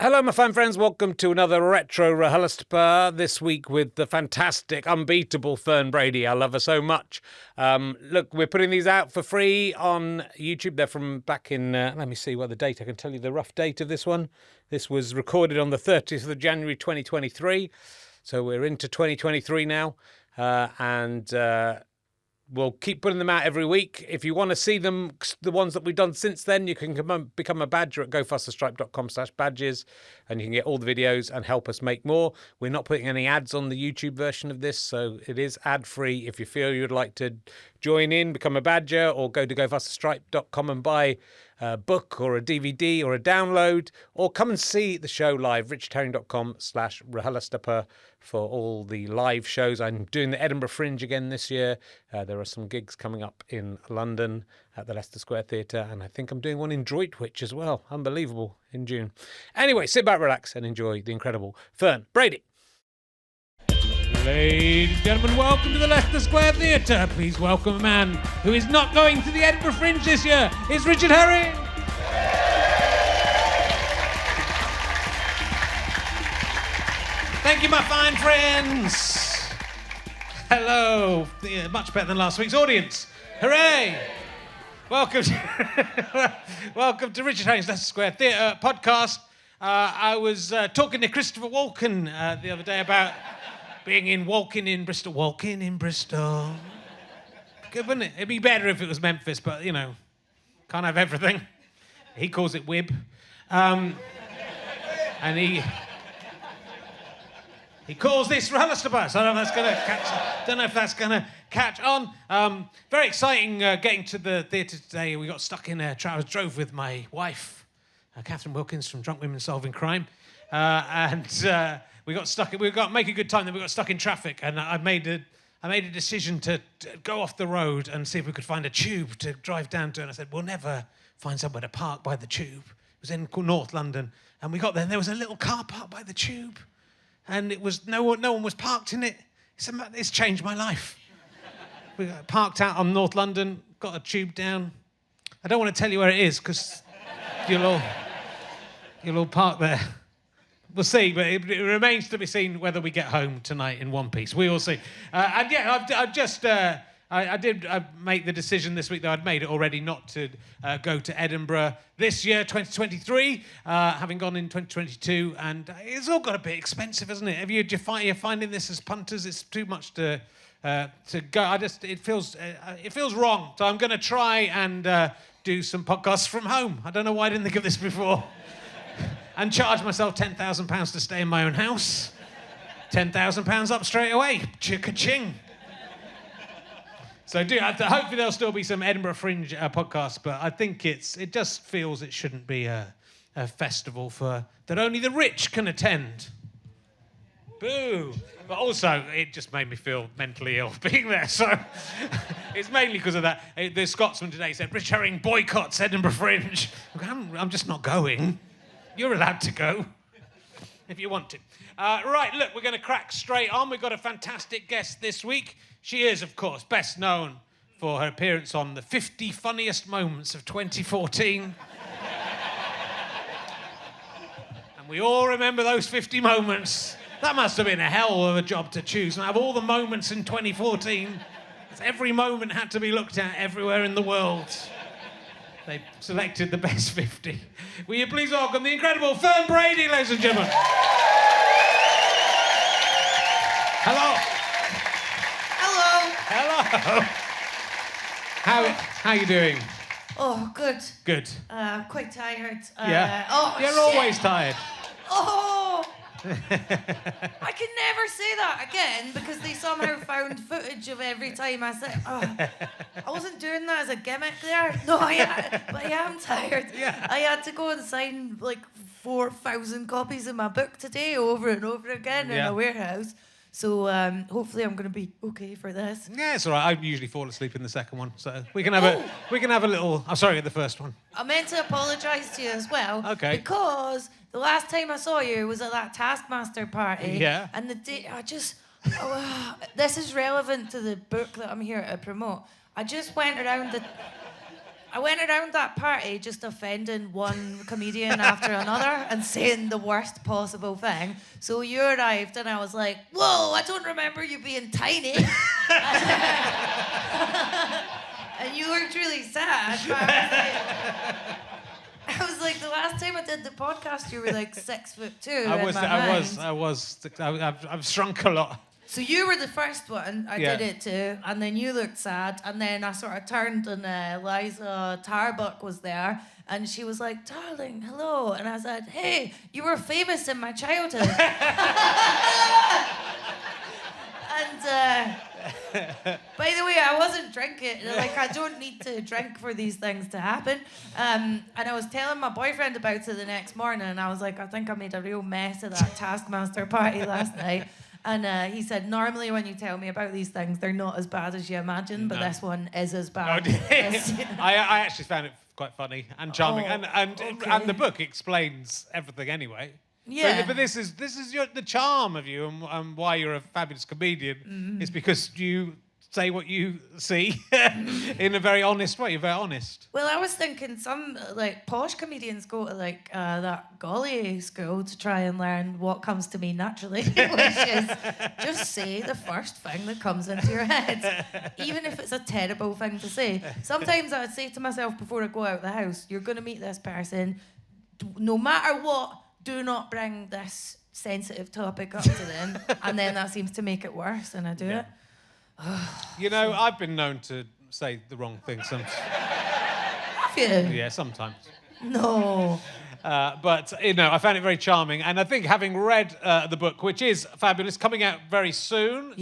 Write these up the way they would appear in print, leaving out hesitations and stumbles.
Hello, my fine friends. Welcome to another retro RHLSTP. This week with the fantastic, unbeatable Fern Brady. I love her so much. Look, we're putting these out for free on YouTube. They're from back in, let me see what the date, I can tell you the rough date of this one. This was recorded on the 30th of January 2023. So we're into 2023 now. We'll keep putting them out every week. If you want to see them, the ones that we've done since then, you can become a badger at gofasterstripe.com/badges, and you can get all the videos and help us make more. We're not putting any ads on the YouTube version of this, so it is ad-free. If you feel you'd like to join in, become a badger, or go to gofasterstripe.com and buy a book or a DVD or a download, or come and see the show live, richardherring.com/RHLSTP for all the live shows. I'm doing the Edinburgh Fringe again this year. There are some gigs coming up in London at the Leicester Square Theatre, and I think I'm doing one in Droitwich as well. Unbelievable, in June. Anyway, sit back, relax, and enjoy the incredible Fern Brady. Ladies and gentlemen, welcome to the Leicester Square Theatre. Please welcome a man who is not going to the Edinburgh Fringe this year. It's Richard Herring. Thank you, my fine friends. Hello. Yeah, much better than last week's audience. Hooray. Welcome to Richard Herring's Leicester Square Theatre podcast. I was talking to Christopher Walken the other day about being in Walking in Bristol. Good, wouldn't it? It'd be better if it was Memphis, but, you know, can't have everything. He calls it Wib. And he calls this RHLSTP, so I don't know if that's going to catch on. Very exciting getting to the theatre today. We got stuck in a I drove with my wife, Catherine Wilkins from Drunk Women Solving Crime. We got stuck. We got make a good time. Then we got stuck in traffic, and I made a decision to go off the road and see if we could find a tube to drive down to. And I said, we'll never find somewhere to park by the tube. It was in North London, and we got there. And there was a little car park by the tube, and it was no one was parked in it. It's changed my life. We got parked out on North London, got a tube down. I don't want to tell you where it is because you'll all park there. We'll see, but it remains to be seen whether we get home tonight in one piece. We will see. I did make the decision this week, though I'd made it already, not to go to Edinburgh this year, 2023, having gone in 2022, and it's all got a bit expensive, isn't it? You're finding this as punters? It's too much to go. It feels wrong. So I'm going to try and do some podcasts from home. I don't know why I didn't think of this before. And charge myself £10,000 to stay in my own house. £10,000 up straight away. Ching. So hopefully there'll still be some Edinburgh Fringe podcasts, but I think it just feels it shouldn't be a festival that only the rich can attend. Boo. But also, it just made me feel mentally ill being there, so it's mainly because of that. The Scotsman today said, Rich Herring boycotts Edinburgh Fringe. I'm just not going. You're allowed to go if you want to. Right, look, we're going to crack straight on. We've got a fantastic guest this week. She is, of course, best known for her appearance on the 50 Funniest Moments of 2014. And we all remember those 50 moments. That must have been a hell of a job to choose and have all the moments in 2014. Every moment had to be looked at everywhere in the world. They selected the best 50. Will you please welcome the incredible Fern Brady, ladies and gentlemen. Hello. Hello. How are you doing? Oh, good. Good. Quite tired. Yeah. You're always tired. Oh. I can never say that again because they somehow found footage of every time I said, I wasn't doing that as a gimmick there. No, but I am tired. Yeah. I had to go and sign like 4,000 copies of my book today over and over again in a warehouse. So hopefully I'm going to be okay for this. Yeah, it's all right. I usually fall asleep in the second one, so we can have a little. I'm sorry, the first one. I meant to apologise to you as well. Okay. Because the last time I saw you was at that Taskmaster party. Yeah. And this is relevant to the book that I'm here to promote. I just went around I went around that party just offending one comedian after another and saying the worst possible thing. So you arrived and I was like, whoa, I don't remember you being tiny. And you looked really sad. I was like, the last time I did the podcast, you were like 6'2". I've shrunk a lot. So you were the first one I did it to, and then you looked sad, and then I sort of turned and Liza Tarbuck was there, and she was like, darling, hello. And I said, hey, you were famous in my childhood. And by the way, I wasn't drinking. Like, I don't need to drink for these things to happen. And I was telling my boyfriend about it the next morning, and I was like, I think I made a real mess of that Taskmaster party last night. And he said, normally when you tell me about these things, they're not as bad as you imagine, but this one is as bad. I actually found it quite funny and charming, and the book explains everything anyway. Yeah. But this is the charm of you and why you're a fabulous comedian is because you say what you see in a very honest way. You're very honest. Well, I was thinking some like posh comedians go to like that golly school to try and learn what comes to me naturally, which is just say the first thing that comes into your head, even if it's a terrible thing to say. Sometimes I would say to myself before I go out the house, you're going to meet this person, no matter what, do not bring this sensitive topic up to them, and then that seems to make it worse, and I do it. You know, I've been known to say the wrong thing sometimes. Have you? Yeah, sometimes. No. But, you know, I found it very charming. And I think having read the book, which is fabulous, coming out very soon.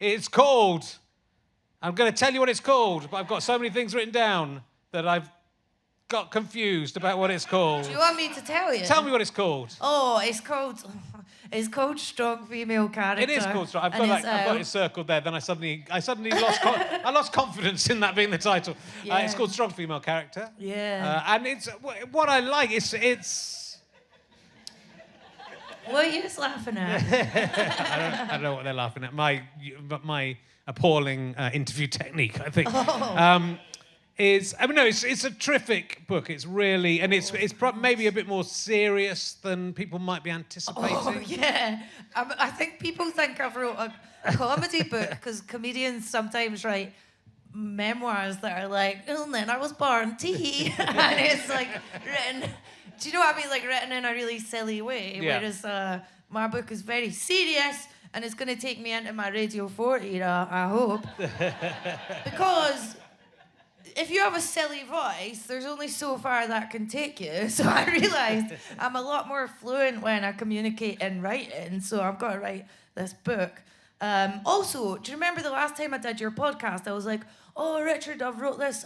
It's called... I'm going to tell you what it's called, but I've got so many things written down that I've got confused about what it's called. Do you want me to tell you? Tell me what it's called. Oh, it's called Strong Female Character. It is called Strong. I've got it circled there. Then I suddenly lost I lost confidence in that being the title. Yeah. It's called Strong Female Character. Yeah. And it's what I like. It's. What are you just laughing at? I don't know what they're laughing at. My appalling interview technique, I think. It's a terrific book. It's really, and it's maybe a bit more serious than people might be anticipating. Oh, yeah. I think people think I've wrote a comedy book because comedians sometimes write memoirs that are like, and then I was born, tee. And it's like written, do you know what I mean? Like written in a really silly way. Yeah. Whereas my book is very serious and it's going to take me into my Radio 4 era, I hope. Because... if you have a silly voice, there's only so far that can take you. So I realised I'm a lot more fluent when I communicate in writing, so I've got to write this book. Also, do you remember the last time I did your podcast? I was like, oh, Richard, I've wrote this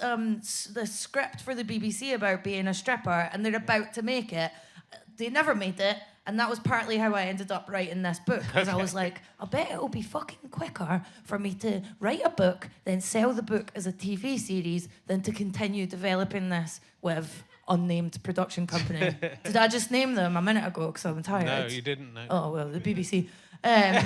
script for the BBC about being a stripper, and they're about to make it. They never made it. And that was partly how I ended up writing this book, because I was like, I bet it'll be fucking quicker for me to write a book, then sell the book as a TV series, than to continue developing this with unnamed production company. Did I just name them a minute ago because I'm tired? No, you didn't, no. Oh, well, the BBC. But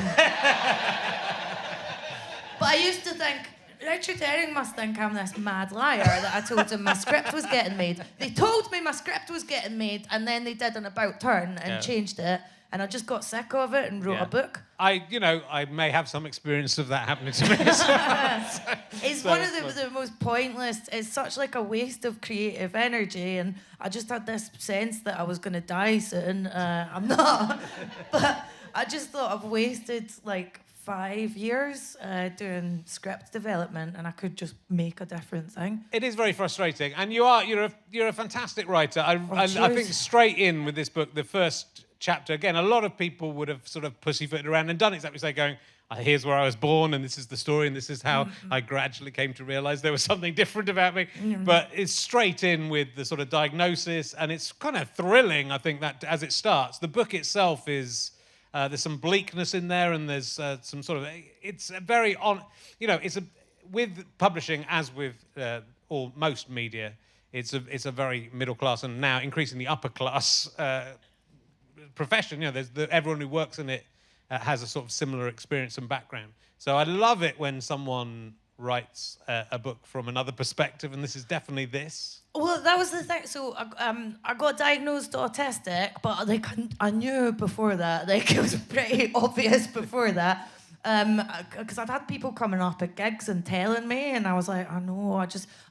I used to think, Richard Herring must think I'm this mad liar that I told him my script was getting made. They told me my script was getting made, and then they did an about turn and changed it, and I just got sick of it and wrote a book. I may have some experience of that happening to me as well. It's one of the most pointless, it's such like a waste of creative energy, and I just had this sense that I was going to die soon. I'm not. But I just thought I've wasted like 5 years doing script development, and I could just make a different thing. It is very frustrating, and you're a fantastic writer. I think straight in with this book, the first chapter, again, a lot of people would have sort of pussyfooted around and done exactly so, going, here's where I was born, and this is the story, and this is how I gradually came to realise there was something different about me. But it's straight in with the sort of diagnosis, and it's kind of thrilling, I think, that as it starts. The book itself is... there's some bleakness in there, and there's some sort of... It's a very... with publishing, as with most media, it's a very middle-class and now increasingly upper-class profession. You know, everyone who works in it has a sort of similar experience and background. So I love it when someone writes a book from another perspective, and this is definitely this. Well, that was the thing. So I got diagnosed autistic, but like I knew before that. Like it was pretty obvious before that. Because I'd had people coming up at gigs and telling me, and I was like, I know, I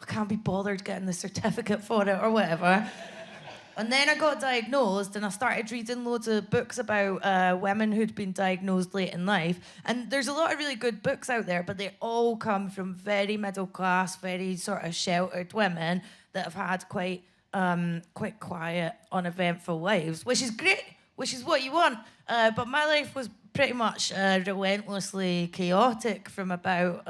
can't be bothered getting the certificate for it or whatever. And then I got diagnosed, and I started reading loads of books about women who'd been diagnosed late in life. And there's a lot of really good books out there, but they all come from very middle class, very sort of sheltered women that have had quite quiet, uneventful lives, which is great, which is what you want. But my life was pretty much relentlessly chaotic from about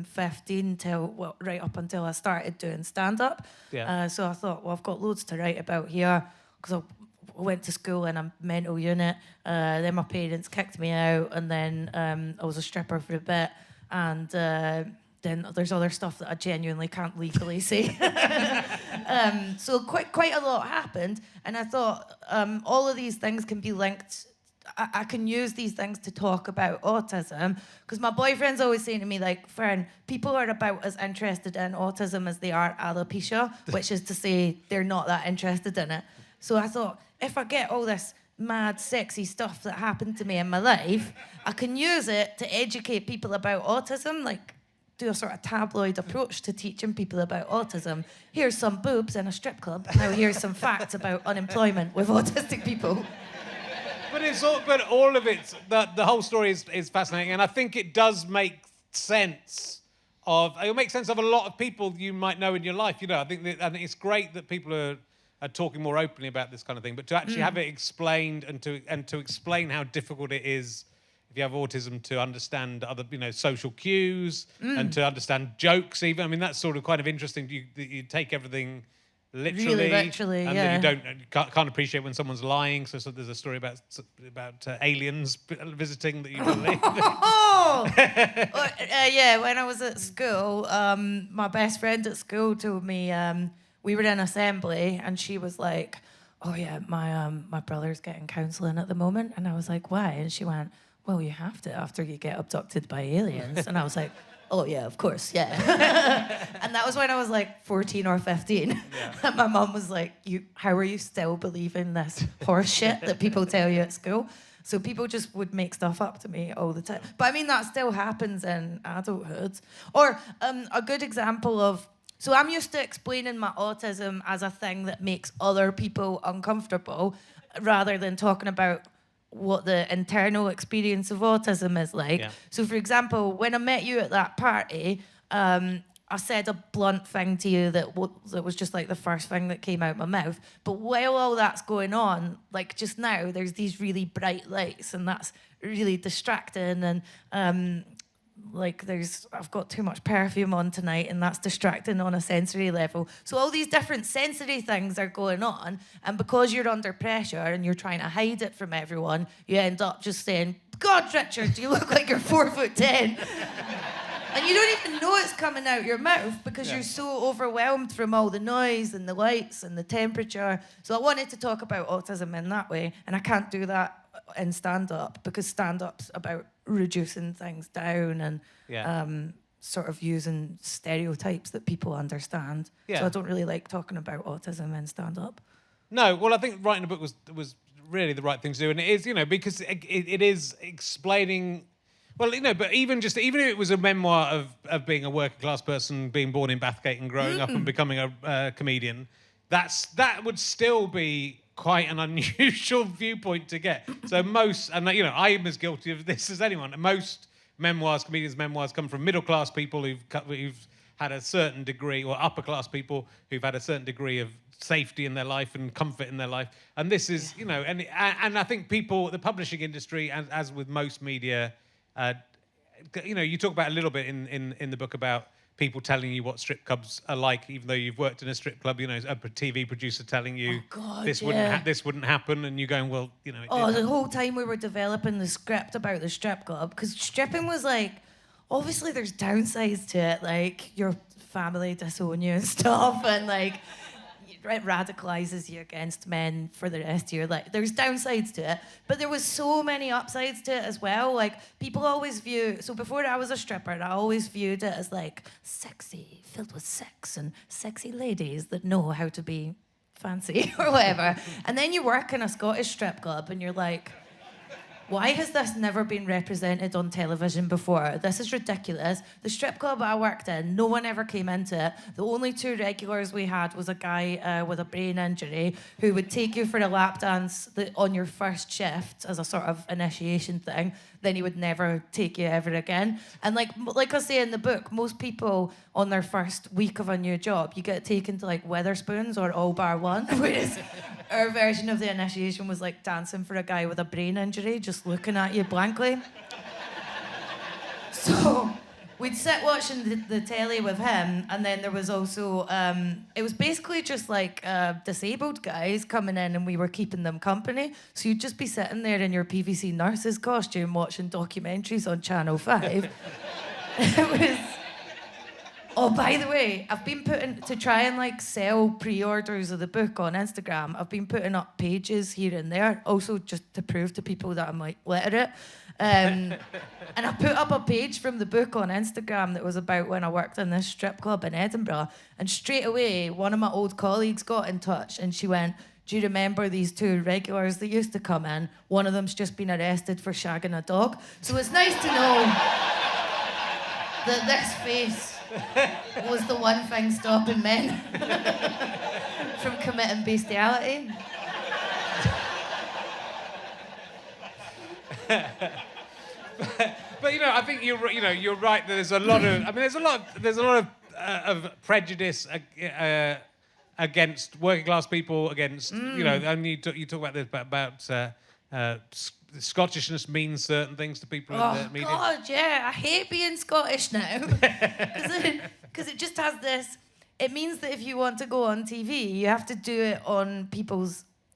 15 till right up until I started doing stand-up. Yeah. So I thought, well, I've got loads to write about here, because I went to school in a mental unit. Then my parents kicked me out, and then I was a stripper for a bit, and then there's other stuff that I genuinely can't legally say. So quite a lot happened, and I thought all of these things can be linked. I can use these things to talk about autism, because my boyfriend's always saying to me, like, Fern, people are about as interested in autism as they are alopecia, which is to say they're not that interested in it. So I thought, if I get all this mad, sexy stuff that happened to me in my life, I can use it to educate people about autism, like do a sort of tabloid approach to teaching people about autism. Here's some boobs in a strip club. Now here's some facts about unemployment with autistic people. But all of it, the whole story is fascinating, and I think it does make sense of. It'll make sense of a lot of people you might know in your life. You know, I think it's great that people are talking more openly about this kind of thing. But to actually have it explained and to explain how difficult it is if you have autism to understand other social cues and to understand jokes even. I mean, that's sort of kind of interesting. You take everything literally, and then you can't appreciate when someone's lying. So there's a story about aliens visiting that you believe. Yeah, when I was at school, my best friend at school told me we were in assembly, and she was like, "Oh yeah, my brother's getting counselling at the moment," and I was like, "Why?" And she went, "Well, you have to after you get abducted by aliens," and I was like, "Oh, yeah, of course, yeah." And that was when I was like 14 or 15. Yeah. And my mum was like, how are you still believing this horse shit that people tell you at school? So people just would make stuff up to me all the time. But I mean, that still happens in adulthood. Or a good example of, so I'm used to explaining my autism as a thing that makes other people uncomfortable rather than talking about what the internal experience of autism is like. Yeah. So, for example, when I met you at that party, I said a blunt thing to you that was just like the first thing that came out my mouth. But while all that's going on, like just now, there's these really bright lights, and that's really distracting. And I've got too much perfume on tonight, and that's distracting on a sensory level. So all these different sensory things are going on, and because you're under pressure and you're trying to hide it from everyone, you end up just saying, "God, Richard, you look like you're 4'10". And you don't even know it's coming out your mouth because you're so overwhelmed from all the noise and the lights and the temperature. So I wanted to talk about autism in that way, and I can't do that in stand-up because stand-up's about reducing things down and sort of using stereotypes that people understand. Yeah. So I don't really like talking about autism in stand-up. No, well, I think writing a book was really the right thing to do, and it is, because it is explaining. Well, but even if it was a memoir of being a working class person, being born in Bathgate and growing up and becoming a comedian, that would still be quite an unusual viewpoint to get. So I am as guilty of this as anyone. Most comedians' memoirs come from middle class people who've had a certain degree, or upper class people who've had a certain degree of safety in their life and comfort in their life. And this is, and I think the publishing industry, as with most media, you talk about a little bit in the book about people telling you what strip clubs are like, even though you've worked in a strip club. A TV producer telling you this wouldn't happen, and you going, well, the whole time we were developing the script about the strip club, because stripping was like, obviously there's downsides to it, like your family disown you and stuff, and like it radicalizes you against men for the rest of your life. There's downsides to it, but there was so many upsides to it as well. Like, people always view, so before I was a stripper, I always viewed it as like sexy, filled with sex and sexy ladies that know how to be fancy or whatever. And then you work in a Scottish strip club and you're like, why has this never been represented on television before? This is ridiculous. The strip club I worked in, no one ever came into it. The only two regulars we had was a guy with a brain injury who would take you for a lap dance on your first shift as a sort of initiation thing. Then he would never take you ever again. And like I say in the book, most people on their first week of a new job, you get taken to like Wetherspoons or All Bar One, whereas our version of the initiation was like dancing for a guy with a brain injury, just looking at you blankly. So we'd sit watching the telly with him, and then there was also, it was basically just like disabled guys coming in and we were keeping them company. So you'd just be sitting there in your PVC nurse's costume watching documentaries on Channel 5. It was... Oh, by the way, I've been to try and like sell pre-orders of the book on Instagram, I've been putting up pages here and there, also just to prove to people that I'm like literate. And I put up a page from the book on Instagram that was about when I worked in this strip club in Edinburgh. And straight away, one of my old colleagues got in touch and she went, do you remember these two regulars that used to come in? One of them's just been arrested for shagging a dog. So it's nice to know that this face was the one thing stopping men from committing bestiality. But I think you're right. There's a lot of prejudice against working class people, against and you talk about this about Scottishness means certain things to people in the media. Oh God, yeah, I hate being Scottish now because it just has this. It means that if you want to go on TV, you have to do it on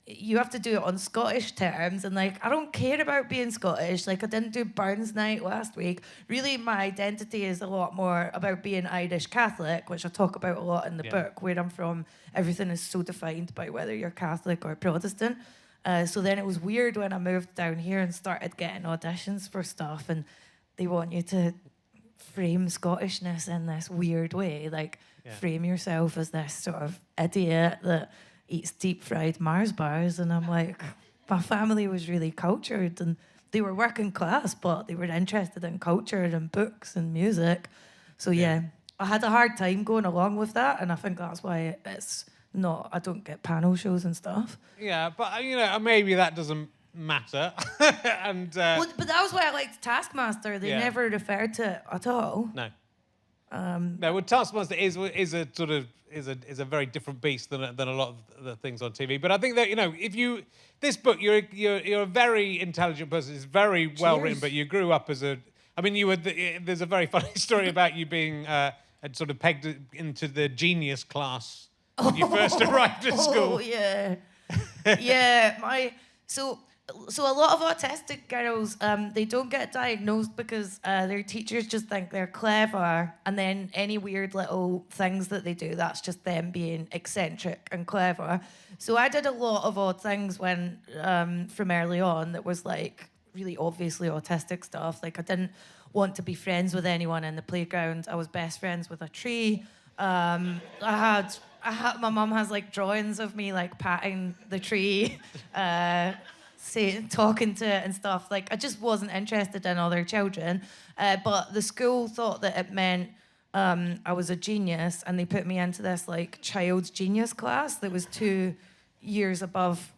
you have to do it on Scottish terms, and like, I don't care about being Scottish. Like, I didn't do Burns Night last week. Really, my identity is a lot more about being Irish Catholic, which I talk about a lot in the book. Where I'm from, everything is so defined by whether you're Catholic or Protestant. So then it was weird when I moved down here and started getting auditions for stuff, and they want you to frame Scottishness in this weird way, like frame yourself as this sort of idiot that eats deep fried Mars bars. And I'm like, my family was really cultured and they were working class, but they were interested in culture and books and music. So I had a hard time going along with that, and I think that's why it's not, I don't get panel shows and stuff. Yeah, but maybe that doesn't matter. And well, but that was why I liked Taskmaster. They never referred to it at all. No. No, well, Taskmaster is a sort of is a very different beast than a lot of the things on TV. But I think that if this book, you're a very intelligent person. It's very well written. But you grew up as there's a very funny story about you being sort of pegged into the genius class when you first arrived at school. Oh, yeah. Yeah, so a lot of autistic girls, they don't get diagnosed because their teachers just think they're clever, and then any weird little things that they do, that's just them being eccentric and clever. So I did a lot of odd things when from early on that was like really obviously autistic stuff. Like, I didn't want to be friends with anyone in the playground. I was best friends with a tree. My mum has like drawings of me like patting the tree, talking to it and stuff. Like, I just wasn't interested in other children. But the school thought that it meant I was a genius, and they put me into this like child's genius class that was 2 years above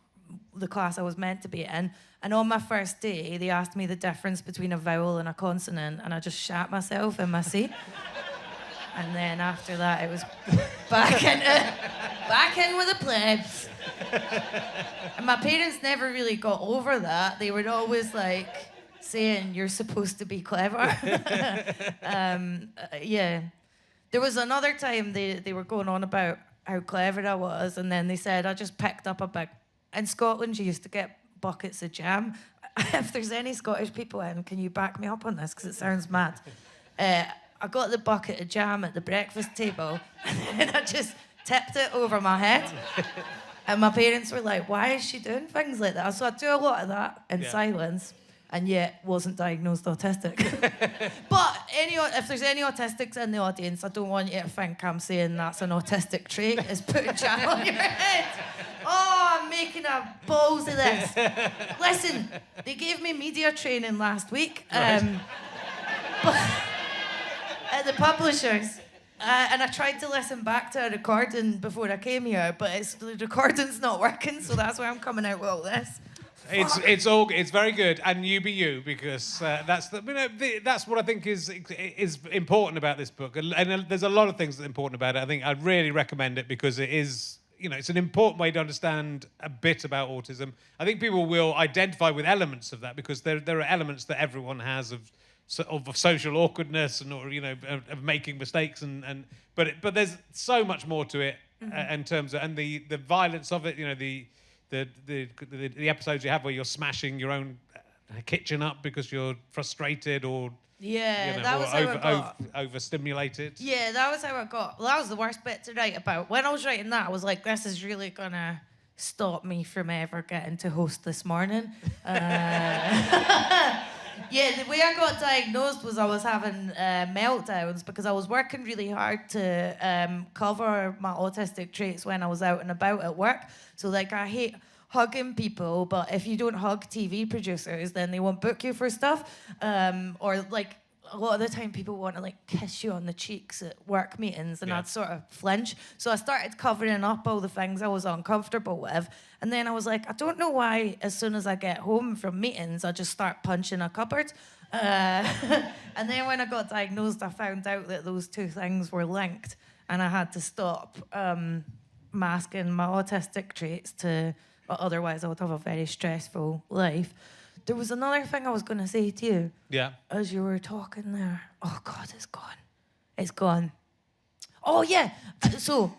the class I was meant to be in. And on my first day, they asked me the difference between a vowel and a consonant, and I just shat myself in my seat. And then after that, it was back in with the plebs. And my parents never really got over that. They were always like saying, you're supposed to be clever. There was another time they were going on about how clever I was, and then they said I just picked up a big... In Scotland, you used to get buckets of jam. If there's any Scottish people in, can you back me up on this? Because it sounds mad. I got the bucket of jam at the breakfast table, and I just tipped it over my head. And my parents were like, why is she doing things like that? So I do a lot of that in silence, and yet wasn't diagnosed autistic. But if there's any autistics in the audience, I don't want you to think I'm saying that's an autistic trait, is putting jam on your head. Oh, I'm making a balls of this. Listen, they gave me media training last week at the publishers. And I tried to listen back to a recording before I came here, but the recording's not working, so that's why I'm coming out with all this. It's very good, and you be you, because that's that's what I think is important about this book, and there's a lot of things that are important about it. I think I'd really recommend it because it is, it's an important way to understand a bit about autism. I think people will identify with elements of that because there are elements that everyone has of social awkwardness and of making mistakes but there's so much more to it in terms of the violence of it. The episodes you have where you're smashing your own kitchen up because you're frustrated or that was how it got. Overstimulated. Yeah, that was how it got. Well, that was the worst bit to write about. When I was writing that, I was like, this is really gonna stop me from ever getting to host this morning. Yeah, the way I got diagnosed was I was having meltdowns because I was working really hard to cover my autistic traits when I was out and about at work. So, like, I hate hugging people, but if you don't hug TV producers, then they won't book you for stuff. Or, like, a lot of the time people want to, like, kiss you on the cheeks at work meetings, and I'd sort of flinch. So I started covering up all the things I was uncomfortable with. And then I was like, I don't know why as soon as I get home from meetings, I just start punching a cupboard. And then when I got diagnosed, I found out that those two things were linked, and I had to stop masking my autistic traits otherwise I would have a very stressful life. There was another thing I was going to say to you. Yeah. As you were talking there. Oh, God, it's gone. It's gone. Oh, yeah. So,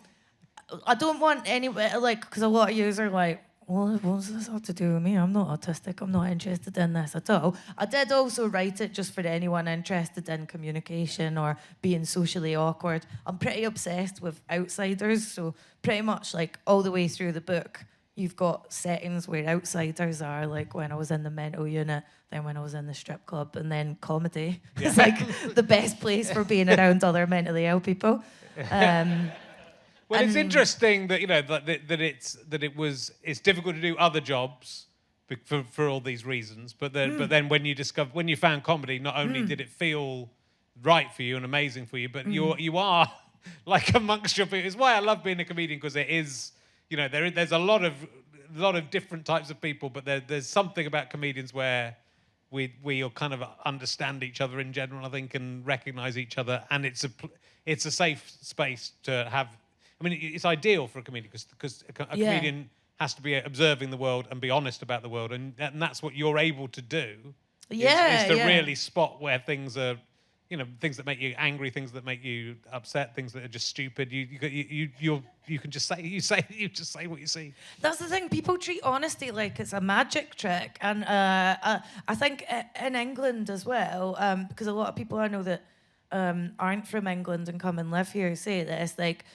I don't want anybody, because a lot of yous are like, well, what does this have to do with me? I'm not autistic. I'm not interested in this at all. I did also write it just for anyone interested in communication or being socially awkward. I'm pretty obsessed with outsiders, so pretty much like all the way through the book, you've got settings where outsiders are, like when I was in the mental unit, then when I was in the strip club, and then comedy. Yeah. It's like the best place for being around other mentally ill people. Well, it's interesting that it's difficult to do other jobs for all these reasons, but then when you found comedy, not only did it feel right for you and amazing for you, but you are like amongst your people. It's why I love being a comedian, because it is. There's a lot of different types of people, but there's something about comedians where we all kind of understand each other in general, I think, and recognise each other, and it's a safe space to have. I mean, it's ideal for a comedian because a comedian has to be observing the world and be honest about the world, and that's what you're able to do. Is to really spot where things are. Things that make you angry, things that make you upset, things that are just stupid. You can just say what you see. That's the thing. People treat honesty like it's a magic trick, and I think in England as well, because a lot of people I know that aren't from England and come and live here say this. Like,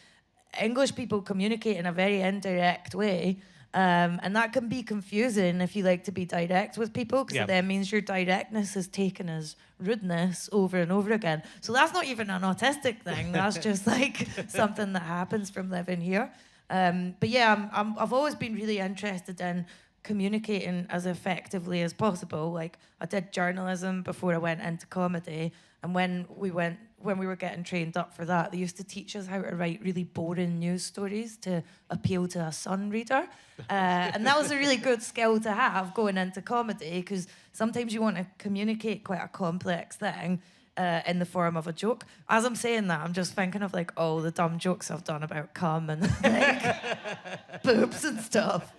English people communicate in a very indirect way. And that can be confusing if you like to be direct with people, because it then means your directness is taken as rudeness over and over again. So that's not even an autistic thing. That's just like something that happens from living here. But yeah, I've always been really interested in communicating as effectively as possible. Like, I did journalism before I went into comedy, and when we were getting trained up for that, they used to teach us how to write really boring news stories to appeal to a Sun reader. And that was a really good skill to have going into comedy, because sometimes you want to communicate quite a complex thing in the form of a joke. As I'm saying that, I'm just thinking of like all the dumb jokes I've done about cum and like boobs and stuff.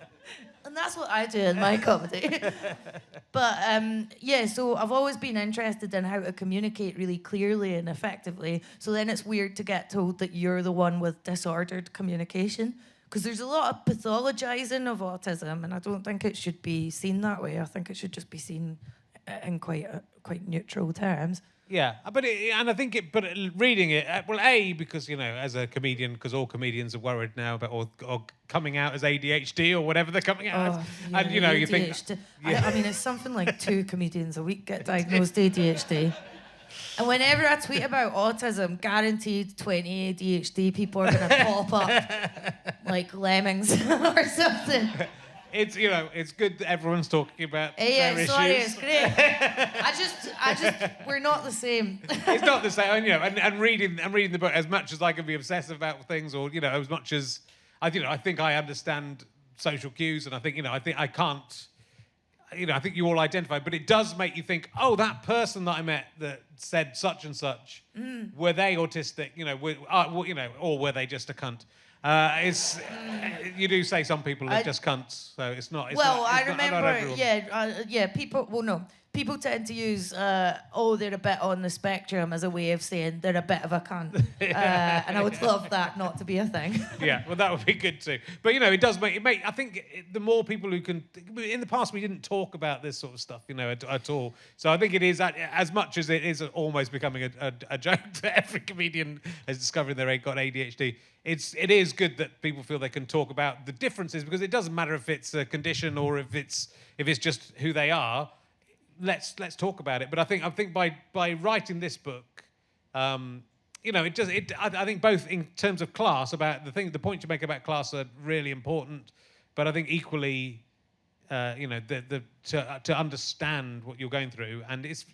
And that's what I do in my comedy. But so I've always been interested in how to communicate really clearly and effectively. So then it's weird to get told that you're the one with disordered communication, because there's a lot of pathologizing of autism, and I don't think it should be seen that way. I think it should just be seen in quite neutral terms. Yeah, but reading it, because as a comedian, because all comedians are worried now about or coming out as ADHD or whatever they're coming out as, and you think, I mean, it's something like 2 comedians a week get diagnosed ADHD. And whenever I tweet about autism, guaranteed 20 ADHD people are going to pop up like lemmings or something. It's good that everyone's talking about yeah, their sorry, issues. it's great. I just, we're not the same. It's not the same, and reading the book, as much as I can be obsessive about things, or as much as I think I understand social cues, and I think I can't. I think you all identify, but it does make you think, oh, that person that I met that said such and such, were they autistic? Or were they just a cunt? You do say some people are just cunts, so it's not. I remember, people. Well, no, people tend to use, they're a bit on the spectrum as a way of saying they're a bit of a cunt, and I would love that not to be a thing. Yeah, well, that would be good too. But it does make. I think the more people who can. In the past, we didn't talk about this sort of stuff, at all. So I think it is as much as it is almost becoming a joke that every comedian has discovered they've got ADHD. It is good that people feel they can talk about the differences, because it doesn't matter if it's a condition or if it's just who they are. Let's talk about it. But I think by writing this book, I think both in terms of class, about the points you make about class are really important, but I think equally, to understand what you're going through, and it's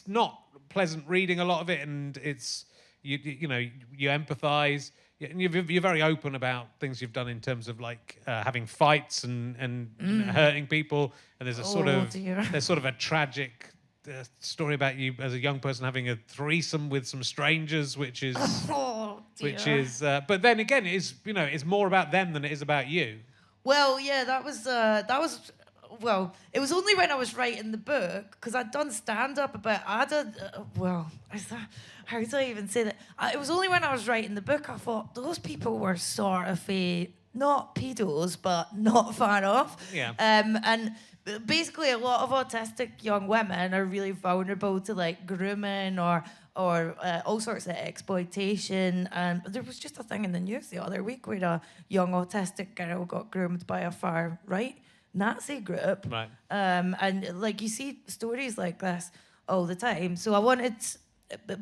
not pleasant reading a lot of it, and it's. You empathise. You're very open about things you've done in terms of having fights and hurting people. And there's there's sort of a tragic story about you as a young person having a threesome with some strangers, which is But then again, it's more about them than it is about you. Well, yeah, that was. Well, it was only when I was writing the book, because I'd done stand-up about... how do I even say that? It was only when I was writing the book I thought, those people were sort of not pedos, but not far off. Yeah. And basically a lot of autistic young women are really vulnerable to grooming or all sorts of exploitation. And there was just a thing in the news the other week where a young autistic girl got groomed by a far-right Nazi group. Right. And you see stories like this all the time. So I wanted...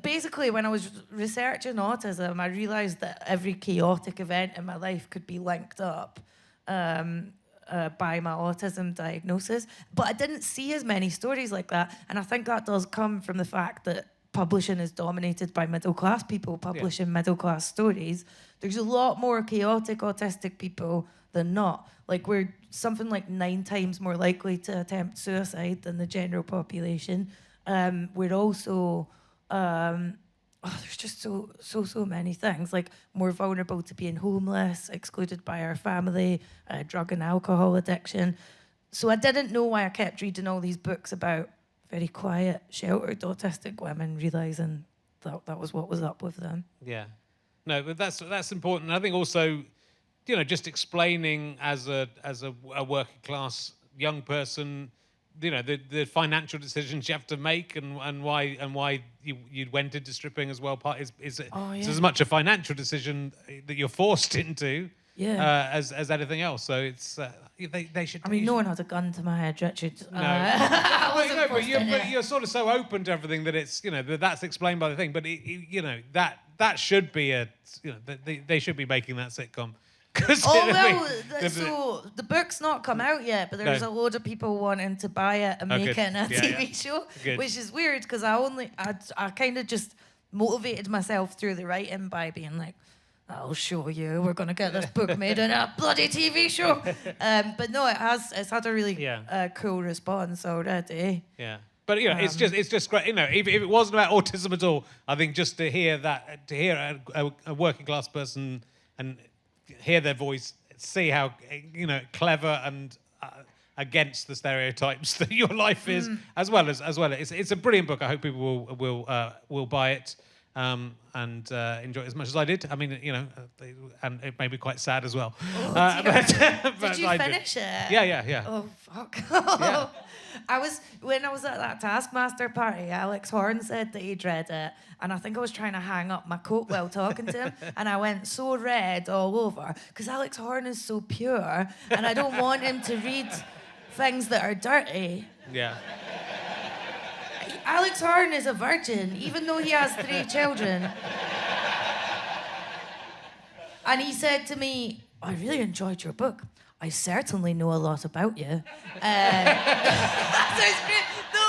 Basically, when I was researching autism, I realised that every chaotic event in my life could be linked up by my autism diagnosis. But I didn't see as many stories like that. And I think that does come from the fact that publishing is dominated by middle-class people publishing middle-class stories. There's a lot more chaotic autistic people than not. We're something like 9 times more likely to attempt suicide than the general population. We're also... there's just so many things, more vulnerable to being homeless, excluded by our family, drug and alcohol addiction. So I didn't know why I kept reading all these books about very quiet, sheltered autistic women, realising that was what was up with them. Yeah. No, but that's important. And I think also, just explaining as a working class young person, the financial decisions you have to make and why you went into stripping as well. It's as much a financial decision that you're forced into as anything else. So it's they should. I mean, no one has a gun to my head, Richard. No, but you're sort of so open to everything that it's that's explained by the thing. But that should be they should be making that sitcom. So the book's not come out yet, but there's a load of people wanting to buy it and make it in a TV show, which is weird because I kind of just motivated myself through the writing by being like, I'll show you, we're going to get this book made in a bloody TV show. But no, it's had a really cool response already. Yeah. But it's just great. If it wasn't about autism at all, I think just to hear a working class person and hear their voice, see how clever and against the stereotypes that your life is, as well. It's a brilliant book. I hope people will buy it. and enjoy it as much as I did. I mean, and it made me quite sad as well. Oh, did you I finish it? Yeah. Oh, fuck. Yeah. When I was at that Taskmaster party, Alex Horn said that he'd read it, and I think I was trying to hang up my coat while talking to him, and I went so red all over, because Alex Horn is so pure, and I don't want him to read things that are dirty. Yeah. Alex Horn is a virgin, even though he has 3 children. And he said to me, I really enjoyed your book. I certainly know a lot about you. No,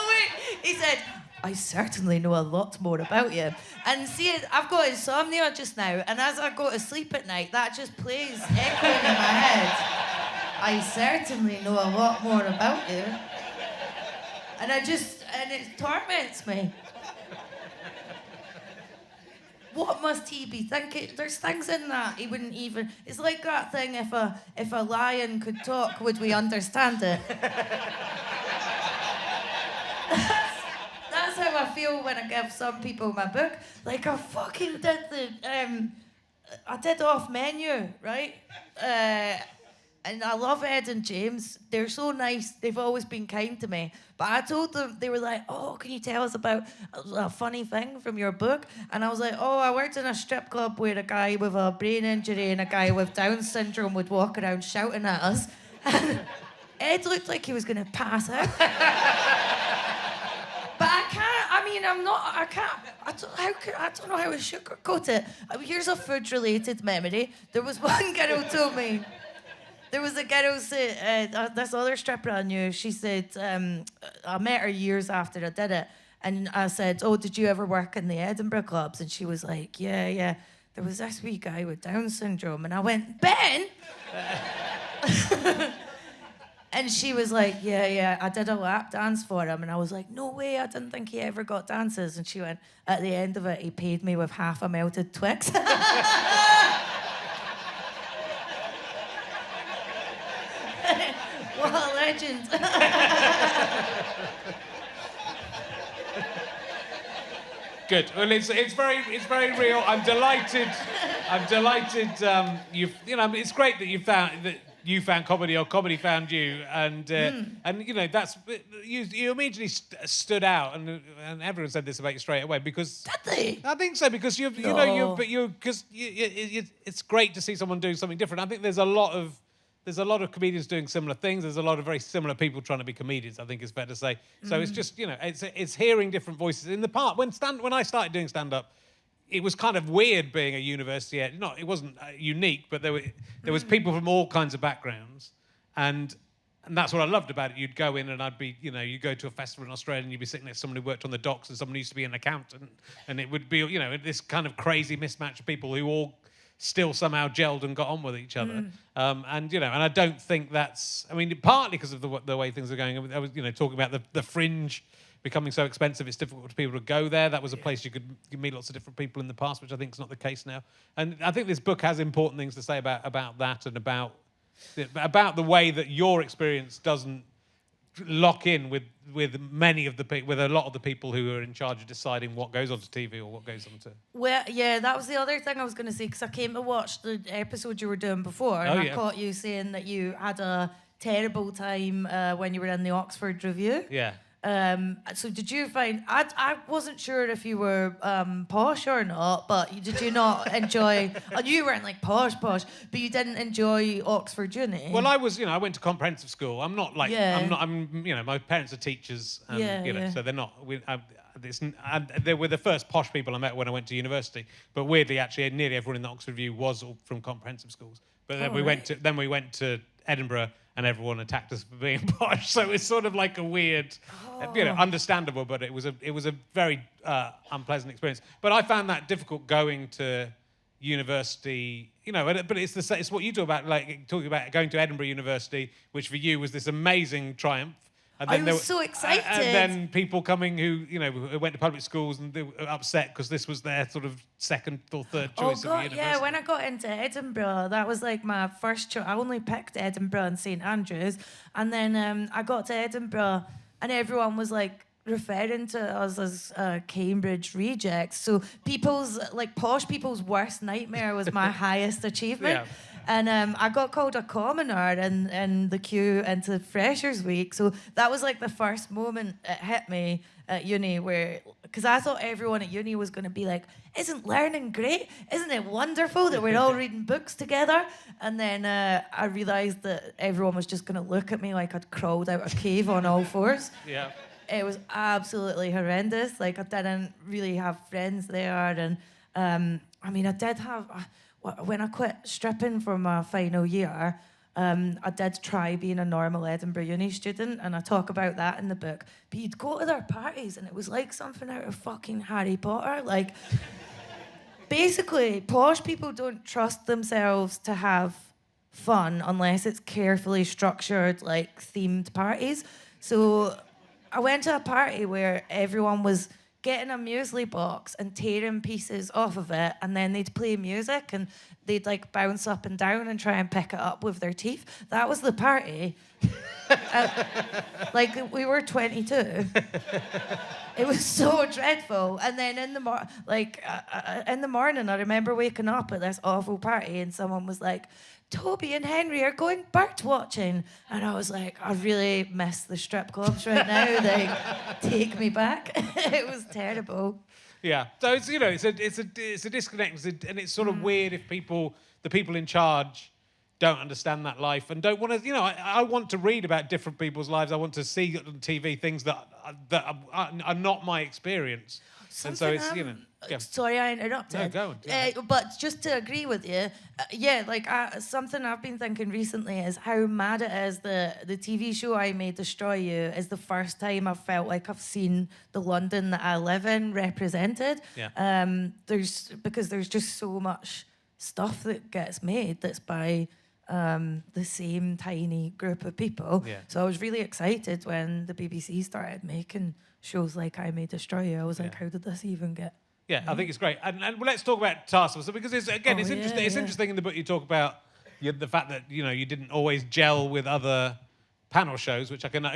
wait. He said, I certainly know a lot more about you. And see, I've got insomnia just now, and as I go to sleep at night, that just plays echoing in my head. I certainly know a lot more about you. And it torments me. What must he be thinking? There's things in that he wouldn't even. It's like that thing. If a lion could talk, would we understand it? That's how I feel when I give some people my book. Like I fucking did I did Off Menu, right? And I love Ed and James. They're so nice. They've always been kind to me. But I told them, they were like, oh, can you tell us about a funny thing from your book? And I was like, oh, I worked in a strip club where a guy with a brain injury and a guy with Down syndrome would walk around shouting at us. And Ed looked like he was going to pass out. But I can't, I mean, I'm not, I can't, I don't know how to sugarcoat it. Here's a food-related memory. There was one girl who told me, there was a girl who said, this other stripper I knew, she said, I met her years after I did it, and I said, oh, did you ever work in the Edinburgh clubs? And she was like, yeah. There was this wee guy with Down syndrome. And I went, Ben? And she was like, yeah, I did a lap dance for him. And I was like, no way, I didn't think he ever got dances. And she went, at the end of it, he paid me with half a melted Twix. What a legend. Good. Well, it's very real. I'm delighted. It's great that you found comedy or comedy found you, and that's you immediately stood out, and everyone said this about you straight away because did they? I think so because it's great to see someone doing something different. I think there's a lot of comedians doing similar things. There's a lot of very similar people trying to be comedians, I think it's fair to say. So it's just, it's hearing different voices. In the part, when I started doing stand-up, it was kind of weird being a university ed. It wasn't unique, but there was people from all kinds of backgrounds. And that's what I loved about it. You'd go in and I'd be, you'd go to a festival in Australia and you'd be sitting next to someone who worked on the docks and someone who used to be an accountant. And it would be, this kind of crazy mismatch of people who all still somehow gelled and got on with each other. And I don't think that's, partly because of the way things are going. I was, talking about the Fringe becoming so expensive, it's difficult for people to go there. That was a place you could meet lots of different people in the past, which I think is not the case now. And I think this book has important things to say about that and about the way that your experience doesn't lock in with many of with a lot of the people who are in charge of deciding what goes onto TV or what goes onto. Well, yeah, that was the other thing I was going to say, because I came to watch the episode you were doing before, and I caught you saying that you had a terrible time when you were in the Oxford Review. Yeah. So did you find, I wasn't sure if you were posh or not, but did you not enjoy, I knew you weren't like posh, but you didn't enjoy Oxford Uni? Well, I was, I went to comprehensive school. I'm not like, my parents are teachers, and, so they're not, they were the first posh people I met when I went to university. But weirdly, actually, nearly everyone in the Oxford Review was all from comprehensive schools. But then we went to Edinburgh, and everyone attacked us for being posh. So it's sort of like a weird, understandable, but it was a very unpleasant experience. But I found that difficult going to university, but it's what you talk about, like talking about going to Edinburgh University, which for you was this amazing triumph. And then I was so excited. And then people coming who went to public schools and they were upset because this was their sort of second or third choice of the university. Yeah, when I got into Edinburgh, that was like my first choice. I only picked Edinburgh and St Andrews. And then I got to Edinburgh and everyone was like, referring to us as Cambridge rejects. So posh people's worst nightmare was my highest achievement. Yeah. And I got called a commoner in the queue into Freshers Week. So that was like the first moment it hit me at uni where, because I thought everyone at uni was going to be like, isn't learning great? Isn't it wonderful that we're all reading books together? And then I realised that everyone was just going to look at me like I'd crawled out a cave on all fours. Yeah. It was absolutely horrendous. Like, I didn't really have friends there. And I mean, I did have... when I quit stripping for my final year, I did try being a normal Edinburgh uni student, and I talk about that in the book. But you'd go to their parties, and it was like something out of fucking Harry Potter. Like, basically, posh people don't trust themselves to have fun unless it's carefully structured, like, themed parties. So I went to a party where everyone was getting a muesli box and tearing pieces off of it, and then they'd play music and they'd like bounce up and down and try and pick it up with their teeth. That was the party. Like, we were 22. It was so dreadful. And then in the morning, I remember waking up at this awful party and someone was like, Toby and Henry are going bird watching. And I was like, I really miss the strip clubs right now. Like, take me back. It was terrible. Yeah. So it's, you know, it's a disconnect, and it's sort of weird if the people in charge don't understand that life and don't want to, you know, I want to read about different people's lives. I want to see on TV things that are not my experience. And so it's, you know... Yeah. Sorry, I interrupted. No, go on. Yeah. But just to agree with you, something I've been thinking recently is how mad it is the TV show I May Destroy You is the first time I've felt like I've seen the London that I live in represented. Yeah. Because there's just so much stuff that gets made that's by the same tiny group of people. Yeah. So I was really excited when the BBC started making shows like I May Destroy You. I was like, how did this even get... Yeah, I think it's great. And let's talk about Taskmaster, because it's interesting. It's interesting in the book you talk about the fact that, you know, you didn't always gel with other panel shows, which I can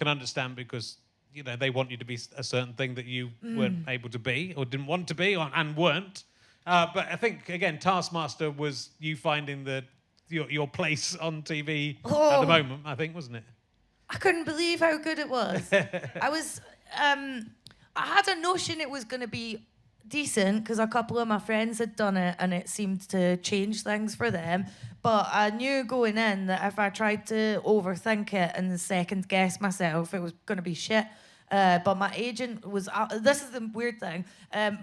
understand, because, you know, they want you to be a certain thing that you weren't able to be or didn't want to be and weren't. But I think, again, Taskmaster was you finding your place on TV at the moment, I think, wasn't it? I couldn't believe how good it was. I had a notion it was going to be decent because a couple of my friends had done it and it seemed to change things for them. But I knew going in that if I tried to overthink it and second guess myself, it was going to be shit. But my agent was... this is the weird thing.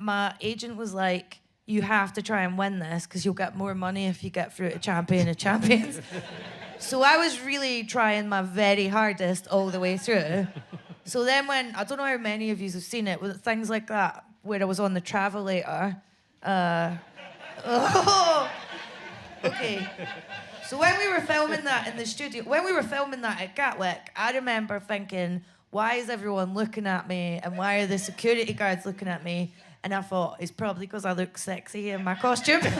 My agent was like, you have to try and win this because you'll get more money if you get through to Champion of Champions. So I was really trying my very hardest all the way through. So then when... I don't know how many of you have seen it, with things like that, where I was on the Travelator. Okay. So when we were filming that in the studio, when we were filming that at Gatwick, I remember thinking, why is everyone looking at me and why are the security guards looking at me? And I thought, it's probably because I look sexy in my costume. And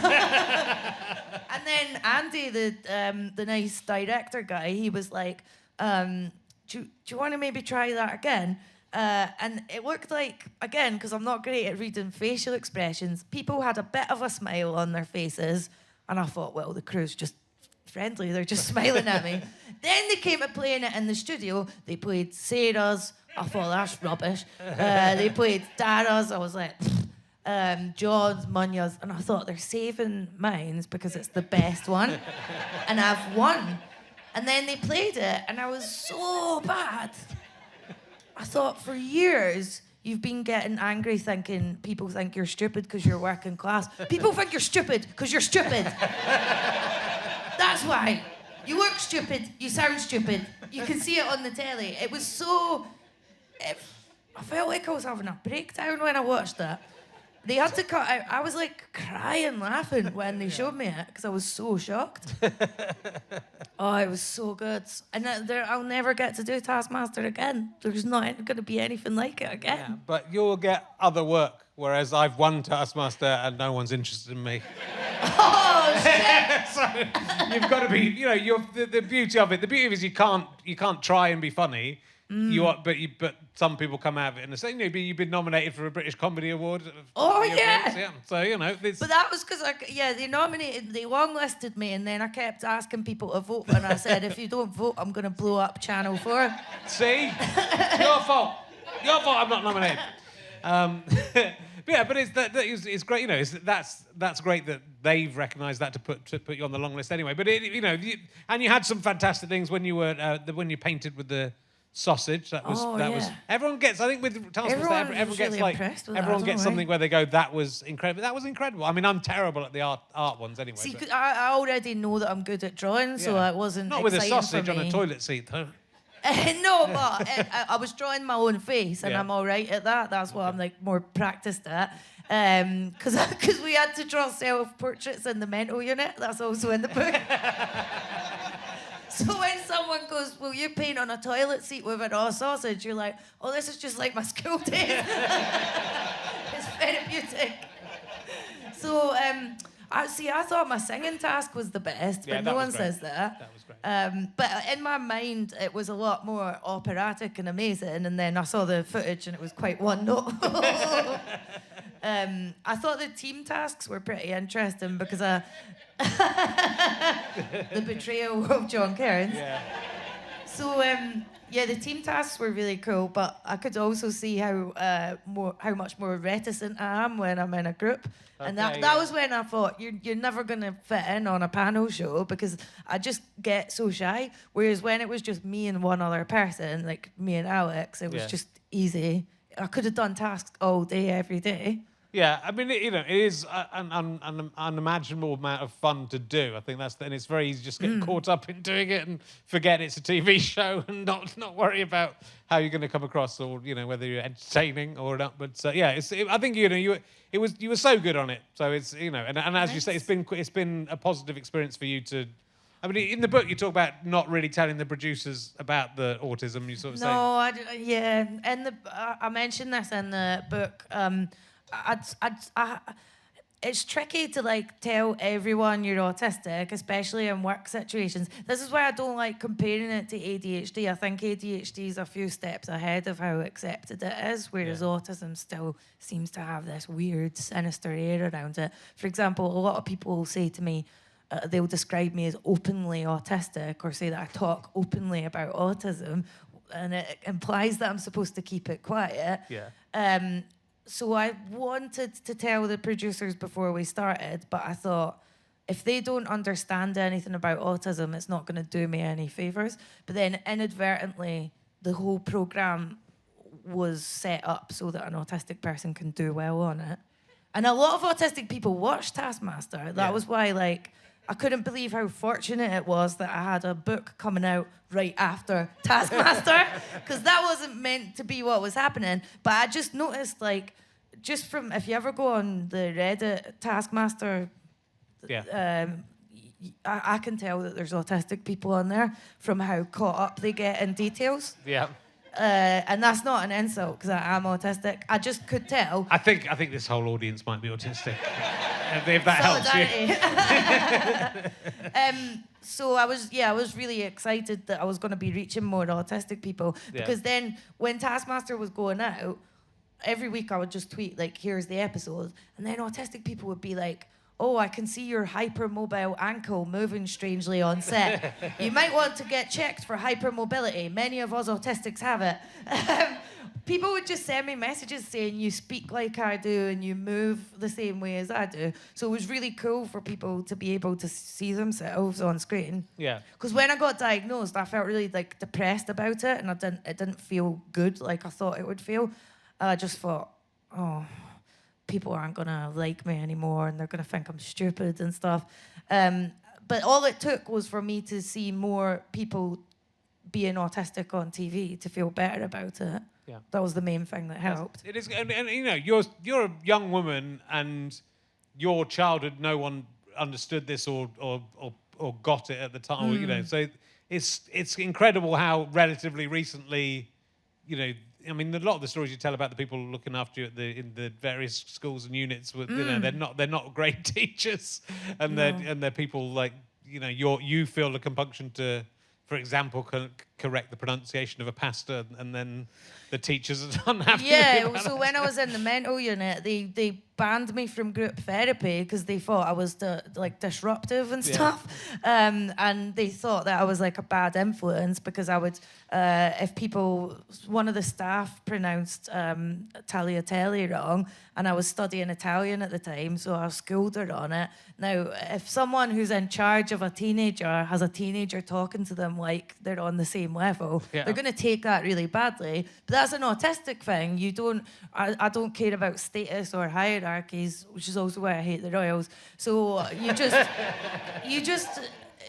then Andy, the nice director guy, he was like, do you want to maybe try that again? And it looked like, again, because I'm not great at reading facial expressions, people had a bit of a smile on their faces. And I thought, well, the crew's just friendly. They're just smiling at me. Then they came to playing it in the studio. They played Sarah's. I thought, that's rubbish. They played Dara's. I was like, John's, Munya's. And I thought, they're saving mine because it's the best one. And I've won. And then they played it, and I was so bad. I thought, for years, you've been getting angry thinking people think you're stupid because you're working class. People think you're stupid because you're stupid. That's why. You look stupid, you sound stupid. You can see it on the telly. It was so... I felt like I was having a breakdown when I watched that. They had to cut out... I was like crying, laughing when they showed me it because I was so shocked. Oh, it was so good. And I'll never get to do Taskmaster again. There's not going to be anything like it again. Yeah, but you'll get other work, whereas I've won Taskmaster and no one's interested in me. Oh, shit! So you've got to be, you know, the beauty of it is you can't try and be funny. but some people come out of it and say, you've been nominated for a British Comedy Award. Oh, yeah. Yeah. So, But that was because, they long-listed me, and then I kept asking people to vote, and I said, if you don't vote, I'm going to blow up Channel 4. See? It's your fault. Your fault I'm not nominated. But it's great, that's great that they've recognised that to put you on the long list anyway. But and you had some fantastic things when you were when you painted with the sausage. That was everyone gets. I think with Taskmaster, everyone gets really everyone gets something where they go, that was incredible. That was incredible. I mean, I'm terrible at the art ones anyway. See, I already know that I'm good at drawing, so it wasn't not with a exciting sausage for on me. a toilet seat though. No, but I was drawing my own face, and I'm all right at that. That's what I'm more practiced at. Because we had to draw self-portraits in the mental unit. That's also in the book. So when someone goes, will you paint on a toilet seat with a raw sausage? You're like, oh, this is just like my school days. It's therapeutic. So, I thought my singing task was the best, but no one says that. That was great. But in my mind, it was a lot more operatic and amazing, and then I saw the footage and it was quite one note. I thought the team tasks were pretty interesting because the betrayal of John Cairns. Yeah. So the team tasks were really cool, but I could also see how much more reticent I am when I'm in a group. And that was when I thought, you're never going to fit in on a panel show because I just get so shy. Whereas when it was just me and one other person, like me and Alex, it was just easy. I could have done tasks all day, every day. Yeah, I mean, it is an unimaginable amount of fun to do. I think and it's very easy just to get caught up in doing it and forget it's a TV show and not worry about how you're going to come across or whether you're entertaining or not. But I think you were so good on it. So it's and as you say, it's been a positive experience for you to. I mean, in the book, you talk about not really telling the producers about the autism. You sort of say. No, and I mentioned this in the book. It's tricky to tell everyone you're autistic, especially in work situations. This is why I don't like comparing it to ADHD. I think ADHD is a few steps ahead of how accepted it is, whereas autism still seems to have this weird, sinister air around it. For example, a lot of people will say to me, they'll describe me as openly autistic or say that I talk openly about autism, and it implies that I'm supposed to keep it quiet. Yeah. So I wanted to tell the producers before we started, but I thought, if they don't understand anything about autism, it's not going to do me any favours. But then inadvertently, the whole programme was set up so that an autistic person can do well on it. And a lot of autistic people watch Taskmaster. That was why, I couldn't believe how fortunate it was that I had a book coming out right after Taskmaster, because that wasn't meant to be what was happening. But I just noticed, just from, if you ever go on the Reddit Taskmaster, I can tell that there's autistic people on there from how caught up they get in details. Yeah. And that's not an insult, because I am autistic. I just could tell. I think this whole audience might be autistic. If that helps you. So I was really excited that I was going to be reaching more autistic people, because then when Taskmaster was going out, every week I would just tweet here's the episode, and then autistic people would be like, oh, I can see your hypermobile ankle moving strangely on set. You might want to get checked for hypermobility. Many of us autistics have it. People would just send me messages saying you speak like I do and you move the same way as I do. So it was really cool for people to be able to see themselves on screen. Yeah. Because when I got diagnosed, I felt really depressed about it, and it didn't feel good like I thought it would feel. I just thought, oh, people aren't gonna like me anymore, and they're gonna think I'm stupid and stuff. But all it took was for me to see more people being autistic on TV to feel better about it. Yeah. That was the main thing that helped. It is, and you're a young woman, and your childhood, no one understood this or got it at the time. So it's incredible how relatively recently, I mean, a lot of the stories you tell about the people looking after you in the various schools and units, they're not great teachers, and they're people you feel the compunction to, for example, correct the pronunciation of a pasta, and then the teachers are unhappy. Yeah, so when I was in the mental unit, they banned me from group therapy because they thought I was disruptive and stuff, and they thought that I was like a bad influence because I would, if one of the staff pronounced tagliatelle wrong, and I was studying Italian at the time, so I schooled her on it. Now, if someone who's in charge of a teenager has a teenager talking to them like they're on the same level, they're going to take that really badly. But that's an autistic thing. I don't care about status or hierarchies, which is also why I hate the Royals. So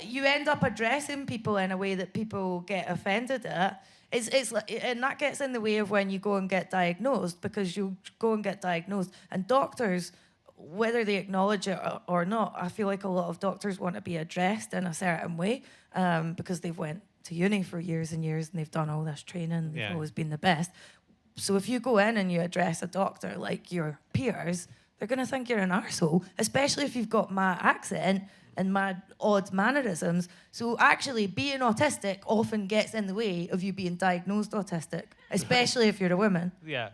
you end up addressing people in a way that people get offended at. And that gets in the way of when you go and get diagnosed, because you go and get diagnosed, and doctors, whether they acknowledge it or not, I feel like a lot of doctors want to be addressed in a certain way, because they've went to uni for years and years and they've done all this training, they've always been the best. So if you go in and you address a doctor like your peers, they're going to think you're an arsehole, especially if you've got my accent and my odd mannerisms. So actually being autistic often gets in the way of you being diagnosed autistic, especially if you're a woman. Yeah.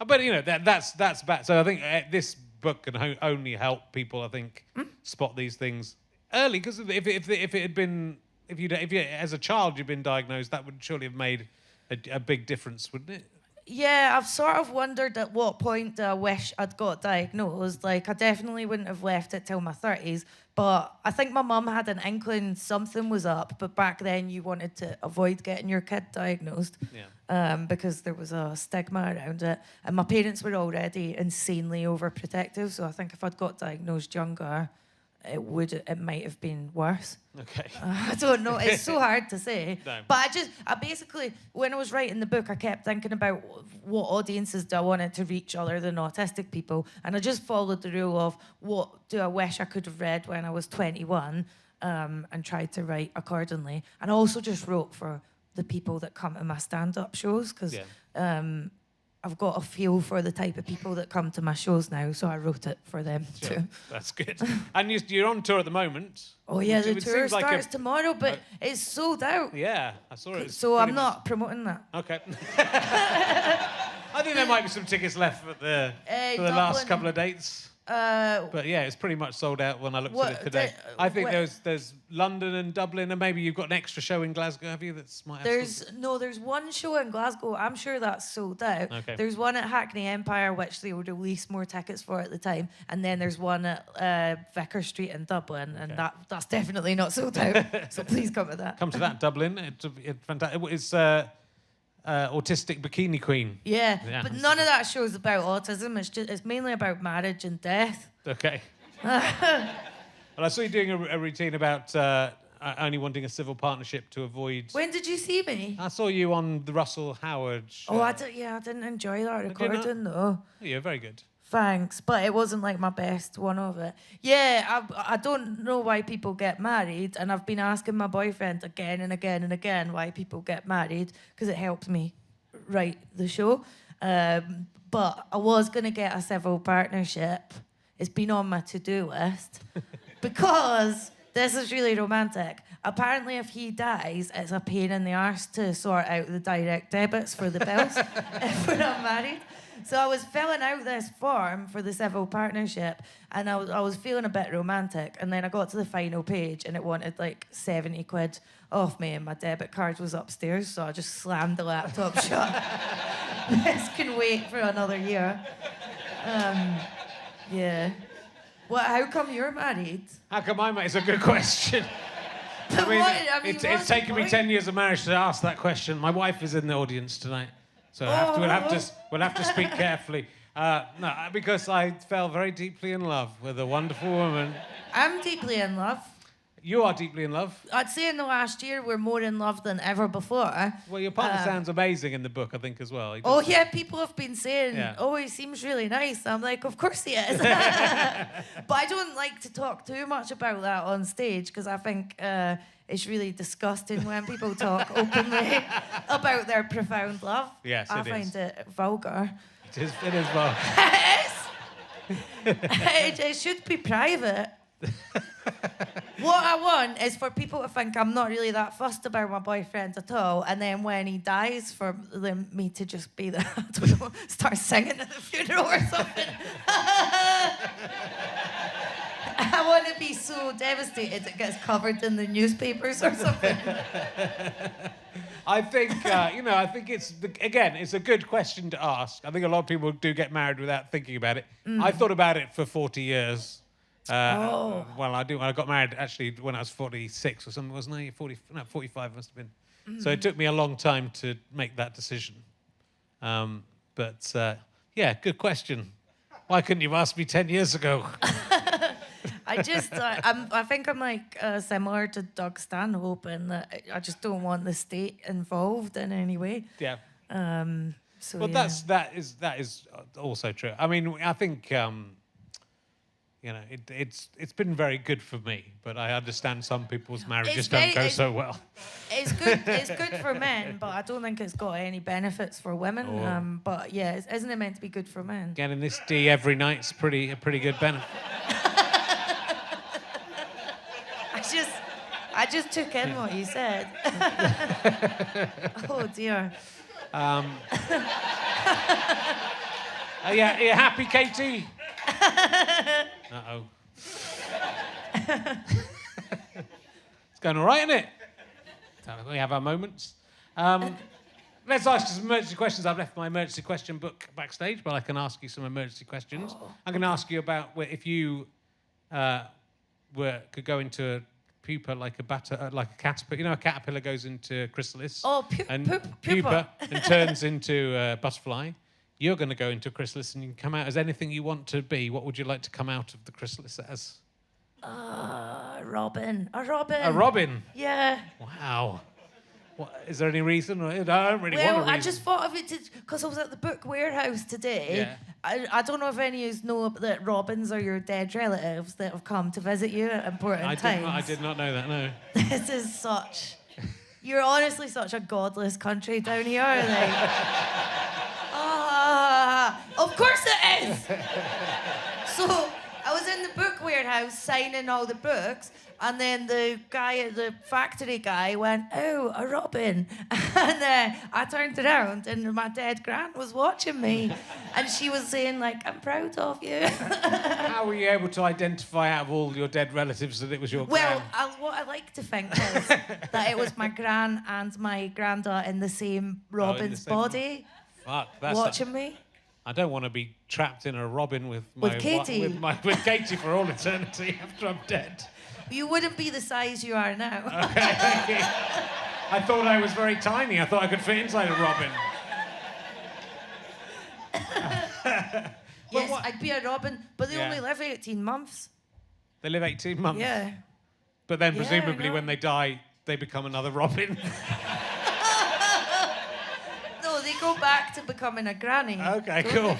But that's bad. So I think this book can only help people, I think, spot these things early. Because if it had been, if you as a child you've been diagnosed, that would surely have made a big difference, wouldn't it? Yeah, I've sort of wondered at what point I wish I'd got diagnosed. Like, I definitely wouldn't have left it till my 30s, but I think my mum had an inkling something was up, but back then you wanted to avoid getting your kid diagnosed, because there was a stigma around it, and my parents were already insanely overprotective, so I think if I'd got diagnosed younger, it might have been worse. Okay. I don't know. It's so hard to say. No. But I basically, when I was writing the book, I kept thinking about what audiences do I want it to reach other than autistic people. And I just followed the rule of what do I wish I could have read when I was 21, and tried to write accordingly. And I also just wrote for the people that come to my stand-up shows, because I've got a feel for the type of people that come to my shows now, so I wrote it for them too. That's good. And you're on tour at the moment. Oh yeah, the tour starts tomorrow, but it's sold out. Yeah, I saw it. So I'm not promoting that. Okay. I think there might be some tickets left for the last couple of dates. But yeah, it's pretty much sold out when I looked at it today. I think there's London and Dublin, and maybe you've got an extra show in Glasgow, have you? There's one show in Glasgow. I'm sure that's sold out. Okay. There's one at Hackney Empire, which they would release more tickets for at the time, and then there's one at Vicar Street in Dublin, and that's definitely not sold out. So please come to that. Come to that, Dublin. It's fantastic. It's Autistic Bikini Queen. Yeah, but none of that show's about autism. It's mainly about marriage and death. Okay. Well, I saw you doing a routine about only wanting a civil partnership to avoid... When did you see me? I saw you on the Russell Howard show. I didn't enjoy that recording, though. Oh, you're very good. Thanks, but it wasn't like my best one of it. Yeah, I don't know why people get married, and I've been asking my boyfriend again and again and again why people get married, because it helped me write the show. But I was going to get a civil partnership. It's been on my to-do list because this is really romantic. Apparently, if he dies, it's a pain in the arse to sort out the direct debits for the bills if we're not married. So I was filling out this form for the civil partnership, and I was feeling a bit romantic, and then I got to the final page and it wanted like 70 quid off me, and my debit card was upstairs, so I just slammed the laptop shut. This can wait for another year. Yeah. Well, how come you're married? How come I'm married? It's a good question. It's taken me 10 years of marriage to ask that question. My wife is in the audience tonight. So we'll have to speak carefully. No, because I fell very deeply in love with a wonderful woman. I'm deeply in love. You are deeply in love. I'd say in the last year we're more in love than ever before. Well, your partner sounds amazing in the book, I think, as well. Oh yeah, people have been saying, "Oh, he seems really nice." I'm like, of course he is. But I don't like to talk too much about that on stage because I think it's really disgusting when people talk openly about their profound love. Yes, I find it vulgar. It is vulgar. It should be private. What I want is for people to think I'm not really that fussed about my boyfriend at all, and then when he dies, for me to just be the, I don't know, start singing at the funeral or something. I want to be so devastated it gets covered in the newspapers or something. I think, I think it's a good question to ask. I think a lot of people do get married without thinking about it. I thought about it for 40 years. Well, I do. I got married actually when I was 46 or something, wasn't I? 45 must have been. So it took me a long time to make that decision. But good question. Why couldn't you have asked me 10 years ago? I think I'm like similar to Doug Stanhope in that I just don't want the state involved in any way. Yeah. So that is also true. I mean, I think it's been very good for me, but I understand some people's marriages don't go so well. It's good for men, but I don't think it's got any benefits for women. But yeah, isn't it meant to be good for men? Getting this D every night's a pretty good benefit. I just took in what you said. Oh dear. Are you happy, Katie? Uh-oh. It's going all right, isn't it? We have our moments. Let's ask you some emergency questions. I've left my emergency question book backstage, but I can ask you some emergency questions. I'm going to ask you about if you could go into a pupa like a caterpillar. You know, a caterpillar goes into chrysalis. Pupa and turns into a butterfly. You're going to go into a chrysalis and you can come out as anything you want to be. What would you like to come out of the chrysalis as? Robin. A robin. A robin? Yeah. Wow. What, is there any reason? I don't really want a reason. I just thought of it because I was at the book warehouse today. Yeah. I don't know if any of you know that robins are your dead relatives that have come to visit you at important times. I did not know that, no. This is you're honestly such a godless country down here. Like, of course it is. So I was in the book warehouse signing all the books, and then the factory guy went, "Oh, a robin," and I turned around, and my dead gran was watching me, and she was saying like, "I'm proud of you." How were you able to identify out of all your dead relatives that it was your gran? Well, what I like to think is that it was my gran and my granda in the same robin's body. Fuck, that's watching me. I don't want to be trapped in a robin with Katie. With Katie for all eternity after I'm dead. You wouldn't be the size you are now. Okay. I thought I was very tiny. I thought I could fit inside a robin. Yes, I'd be a robin, but they only live 18 months. They live 18 months? Yeah. But then presumably when they die, they become another robin. No, they go back to becoming a granny. Okay, cool.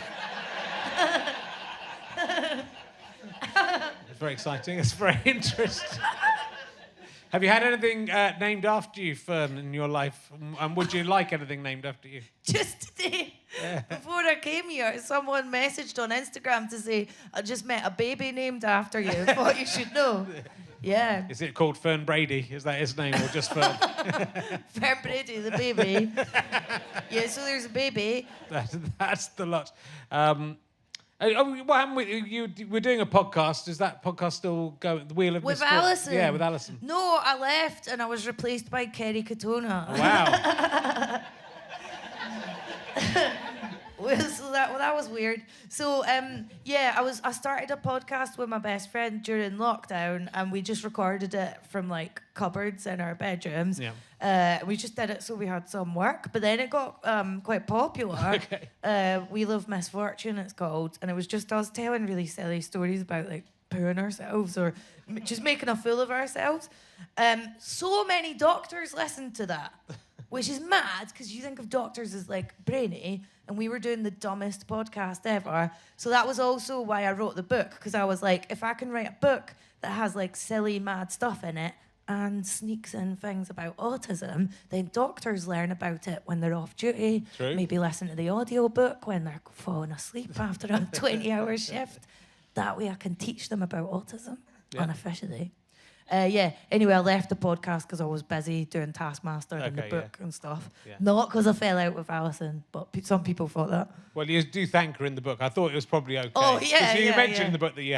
It's very exciting. It's very interesting. Have you had anything named after you, Fern, in your life? And would you like anything named after you? Just today, before I came here, someone messaged on Instagram to say, "I just met a baby named after you. What you should know." Yeah. Is it called Fern Brady? Is that his name, or just Fern? Fern Brady, the baby. Yeah, so there's a baby. That's the lot. What happened with you? We're doing a podcast. Is that podcast still going? The Wheel of with Misfit? Alison. Yeah, with Alison. No, I left and I was replaced by Kerry Katona. Wow. So that was weird. So I started a podcast with my best friend during lockdown, and we just recorded it from like cupboards in our bedrooms. Yeah. We just did it so we had some work, but then it got quite popular. Okay. We Love Misfortune, it's called, and it was just us telling really silly stories about like pooing ourselves or just making a fool of ourselves. So many doctors listened to that, which is mad because you think of doctors as like brainy, and we were doing the dumbest podcast ever. So that was also why I wrote the book, because I was like, if I can write a book that has like silly, mad stuff in it and sneaks in things about autism, then doctors learn about it when they're off duty. True. Maybe listen to the audiobook when they're falling asleep after a 20-hour shift. That way I can teach them about autism. unofficially. Anyway, I left the podcast because I was busy doing Taskmaster and the book and stuff. Yeah. Not because I fell out with Alison, but some people thought that. Well, you do thank her in the book. I thought it was probably okay. Oh yeah, you mentioned in the book that you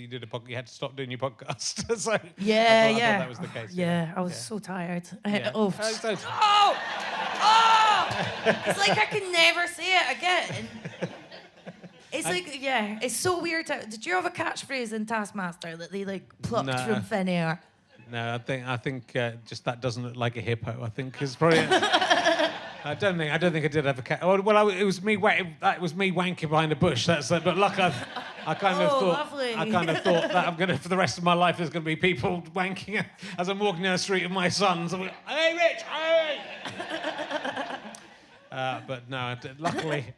did a podcast. You had to stop doing your podcast. So I thought that was the case. Yeah, I was so tired. Yeah. Oh, it's like I can never say it again. It's it's so weird. Did you have a catchphrase in Taskmaster that they like plucked from thin air? No, I think just that doesn't look like a hippo. I think is probably. I don't think I did have a cat. Well, it was me. That was me wanking behind a bush. But luck, I kind of thought. Lovely. I kind of thought that I'm gonna for the rest of my life. There's gonna be people wanking as I'm walking down the street with my sons. I'm like, hey, Rich, hey. But no, luckily,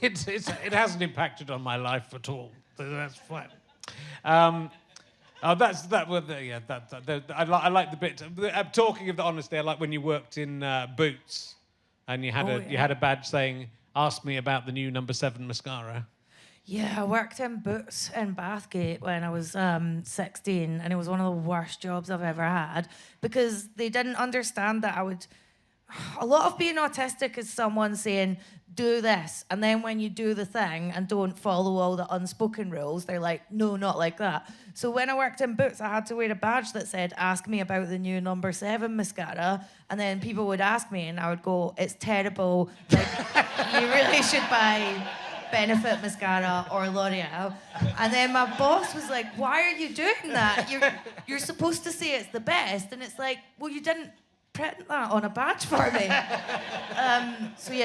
it hasn't impacted on my life at all. So that's fine. I like the bit. Talking of the honesty, I like when you worked in Boots, and you had a badge saying, "Ask me about the new number 7 mascara." Yeah, I worked in Boots in Bathgate when I was 16, and it was one of the worst jobs I've ever had because they didn't understand that I would. A lot of being autistic is someone saying, do this, and then when you do the thing and don't follow all the unspoken rules, they're like, no, not like that. So when I worked in Boots, I had to wear a badge that said, ask me about the new number 7 mascara, and then people would ask me, and I would go, it's terrible, like, you really should buy Benefit mascara or L'Oreal. And then my boss was like, why are you doing that? You're supposed to say it's the best, and it's like, well, you didn't print that on a badge for me.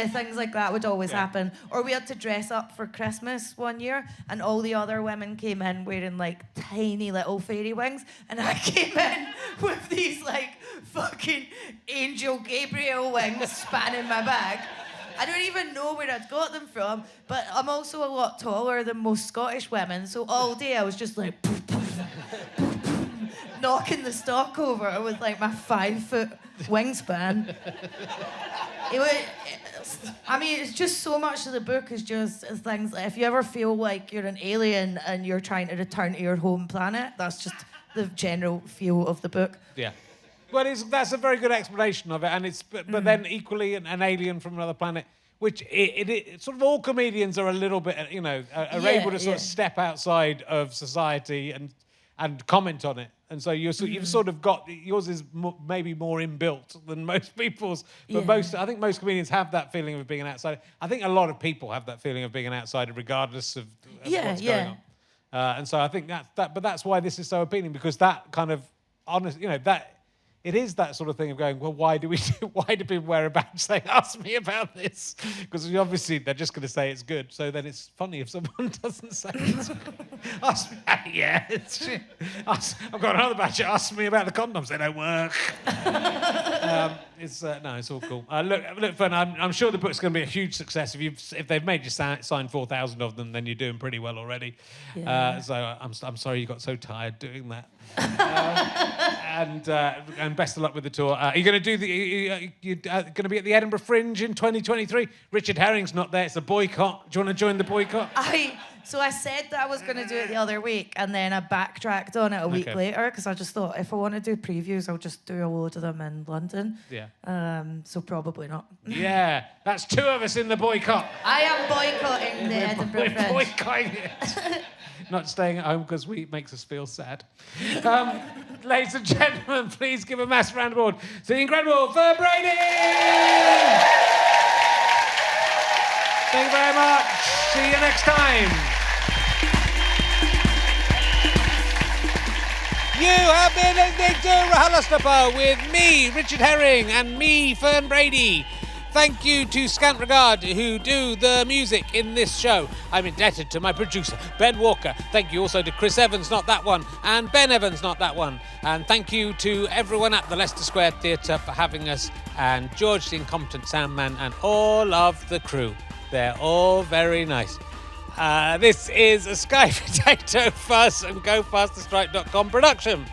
Things like that would always happen. Or we had to dress up for Christmas one year, and all the other women came in wearing like tiny little fairy wings, and I came in with these like fucking Angel Gabriel wings spanning my back. I don't even know where I'd got them from, but I'm also a lot taller than most Scottish women, so all day I was just like knocking the stock over with like my 5-foot wingspan. It's just so much of the book is just things like, if you ever feel like you're an alien and you're trying to return to your home planet, that's just the general feel of the book. Yeah. Well, that's a very good explanation of it, and but then equally an alien from another planet, which it sort of all comedians are a little bit, are able to sort of step outside of society and comment on it. And so you've sort of got, yours is maybe more inbuilt than most people's, but I think most comedians have that feeling of being an outsider. I think a lot of people have that feeling of being an outsider regardless of what's going on. And so I think but that's why this is so appealing, because that kind of honest, that it is that sort of thing of going, well, why do people wear a badge saying, ask me about this? Because obviously they're just going to say it's good. So then it's funny if someone doesn't say it. Ask me, it's shit. I've got another badge. Ask me about the condoms. They don't work. It's all cool. Look, Fern, I'm sure the book's going to be a huge success. If they've made you sign 4,000 of them, then you're doing pretty well already. Yeah. So I'm sorry you got so tired doing that. And best of luck with the tour. Are you going to do you're going to be at the Edinburgh Fringe in 2023? Richard Herring's not there. It's a boycott. Do you want to join the boycott? So I said that I was going to do it the other week, and then I backtracked on it a week later because I just thought if I want to do previews, I'll just do a load of them in London. Yeah. So probably not. Yeah, that's 2 of us in the boycott. I am boycotting the Edinburgh Fringe. We're boycotting it. Not staying at home because it makes us feel sad. Ladies and gentlemen, please give a massive round of applause to the incredible Fern Brady! Thank you very much. See you next time. You have been listening to RHLSTP with me, Richard Herring, and me, Fern Brady. Thank you to Scant Regard, who do the music in this show. I'm indebted to my producer, Ben Walker. Thank you also to Chris Evans, not that one, and Ben Evans, not that one. And thank you to everyone at the Leicester Square Theatre for having us, and George, the incompetent sound man, and all of the crew. They're all very nice. This is a Sky Potato Fuss and GoFasterStrike.com production.